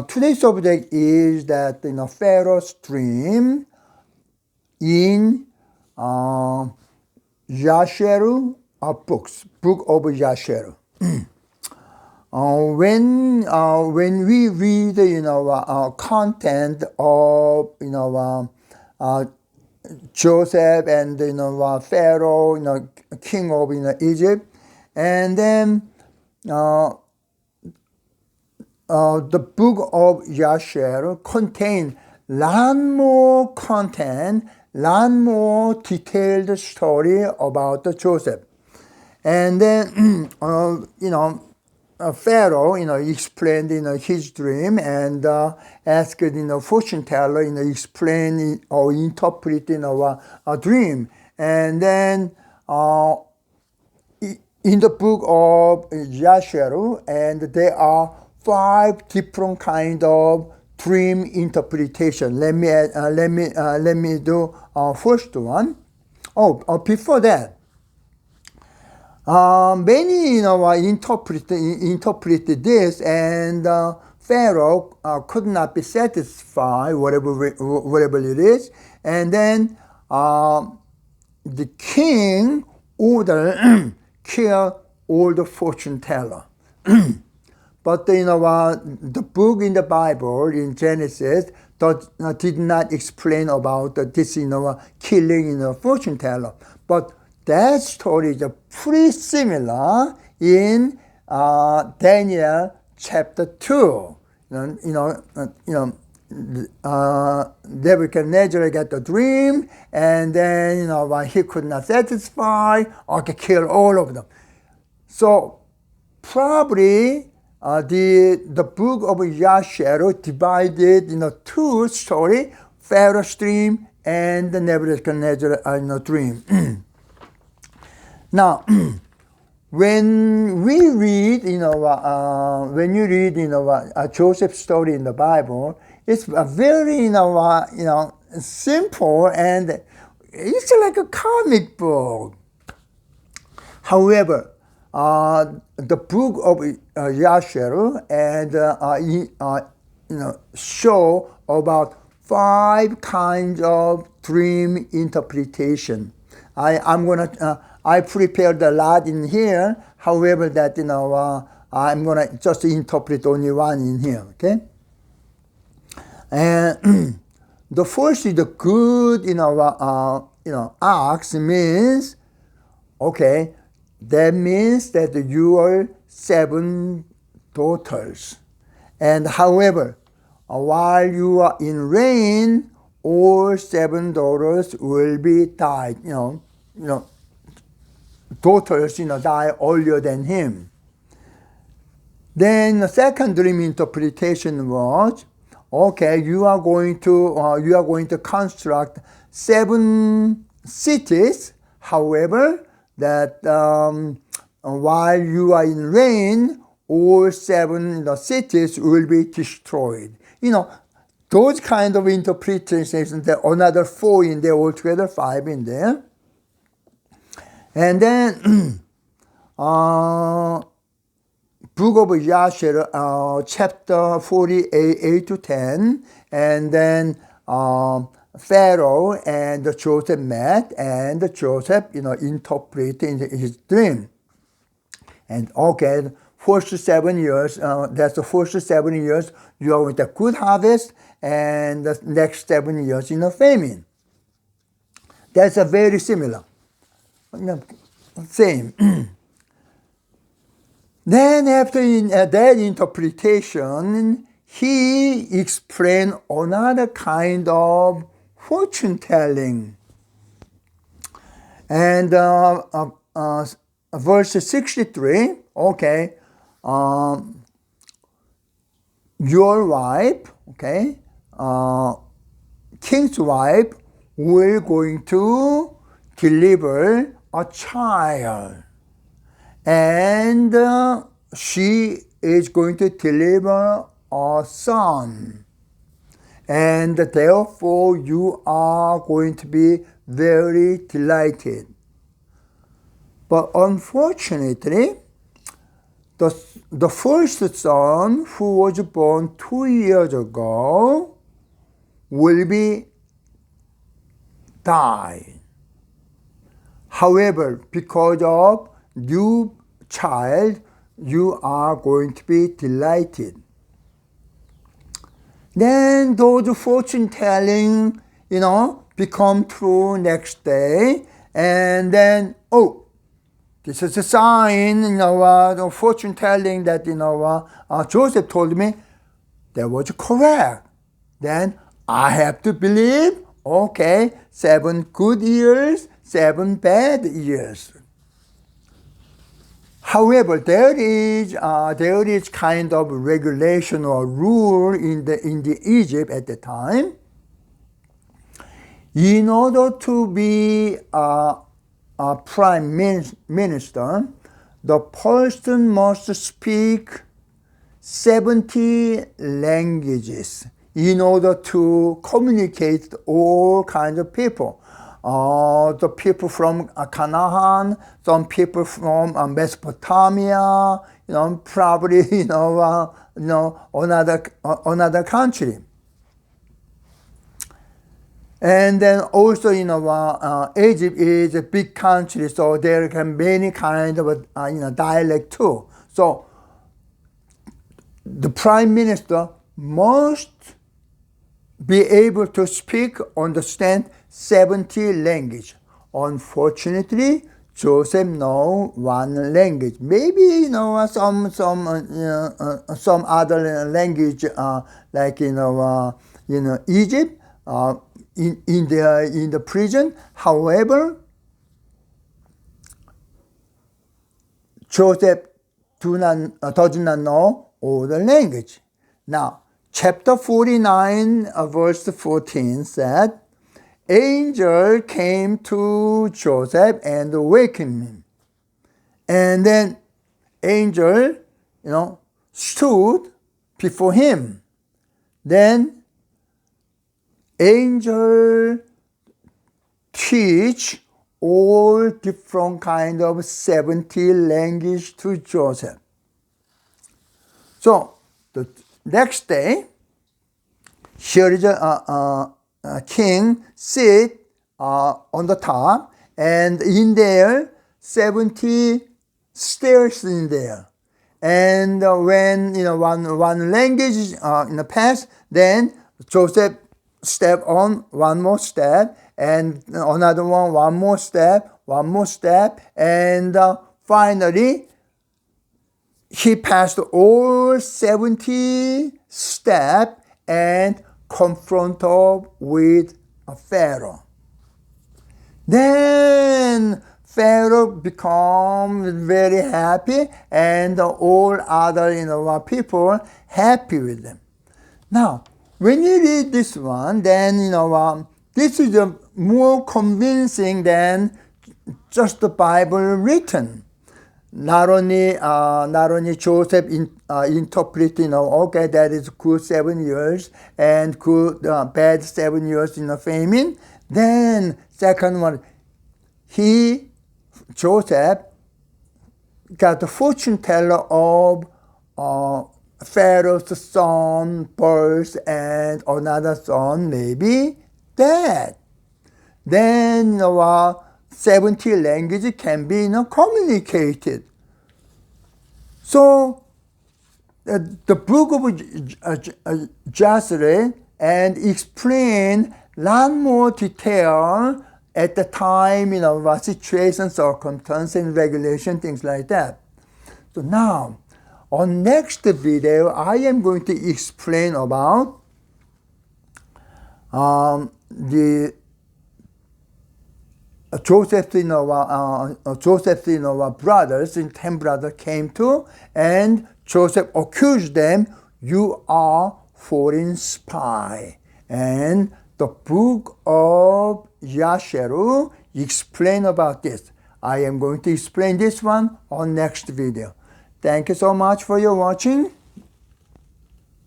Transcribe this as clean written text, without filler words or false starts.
Today's subject is that Pharaoh's dream in Jasher book of Jasher. When we read content of Joseph and Pharaoh, king of Egypt, and then the book of Jasher contains lot more content, lot more detailed story about Joseph. And then, Pharaoh, explained, his dream and asked, fortune teller, explain or interpret, a dream. And then, in the book of Jasher, and there are 5 different kind of dream interpretation. Let me do first one. Before that, many interpreted this, and Pharaoh could not be satisfied whatever it is, and then the king ordered kill all the fortune teller. But the book in the Bible in Genesis did not explain about this killing fortune teller. But that story is pretty similar in Daniel chapter 2. Nebuchadnezzar got the dream, and then he could not satisfy, kill all of them. So probably the book of Jasher divided two story: Pharaoh's dream and the Nebuchadnezzar dream. Now, when we read, when you read, Joseph's story in the Bible, it's a very, simple, and it's like a comic book. However, the book of Jasher and show about 5 kinds of dream interpretation. I prepared a lot in here. However, that I'm gonna just interpret only one in here. Okay. And the first is the good, ox means, okay, that means that you are 7 daughters. And however, while you are in reign, all 7 daughters will be died. Daughters, die earlier than him. Then the second dream interpretation was, okay, you are going to construct 7 cities. However, that while you are in reign, all 7 cities will be destroyed. Those kind of interpretations. There are another 4 in there, altogether 5 in there. And then book of Jasher, chapter 48 to 10, and then Pharaoh and Joseph met, and Joseph, interpreted his dream. And okay, first 7 years, that's the first 7 years you are with a good harvest, and the next 7 years famine. That's a very similar. Same. Then after that interpretation, he explained another kind of fortune telling. And verse 63, okay, your wife, okay, king's wife, will going to deliver a child, and she is going to deliver a son, and therefore you are going to be very delighted. But unfortunately, the first son who was born 2 years ago will be died. However, because of new child, you are going to be delighted. Then those fortune telling, become true next day. And then, this is a sign, the fortune telling that, Joseph told me that was correct. Then I have to believe, 7 good years, 7 bad years. However, there is kind of regulation or rule in the Egypt at the time. In order to be a prime minister, the person must speak 70 languages in order to communicate with all kinds of people. The people from Canaan, some people from Mesopotamia, probably another country. And then also, Egypt is a big country, so there can be many kind of dialect too. So the prime minister must be able to speak, understand 70 language. Unfortunately, Joseph know one language. Maybe some other language like Egypt in the prison. However, Joseph does not know all the language. Now, chapter 49, verse 14 said, angel came to Joseph and awakened him. And then angel, stood before him. Then angel teach all different kind of 70 language to Joseph. So the next day, here is a king sit on the top, and in there 70 stairs in there. And when one language in the past, then Joseph step on one more step, and another one more step, and finally he passed all 70 steps and confronted with Pharaoh. Then Pharaoh becomes very happy, and all other people happy with them. Now, when you read this one, then this is more convincing than just the Bible written. Not only Joseph interpreting, that is good 7 years and good bad 7 years in a famine. Then second one, Joseph got the fortune teller of Pharaoh's son birth, and another son maybe dead. Then 70 languages can be communicated. So the book of Jasher and explain a lot more detail at the time, situation, circumstance, and regulation, things like that. So now, on next video, I am going to explain about the Joseph's brothers, 10 brothers came to, and Joseph accused them, you are foreign spy. And the book of Jasher explain about this. I am going to explain this one on next video. Thank you so much for your watching.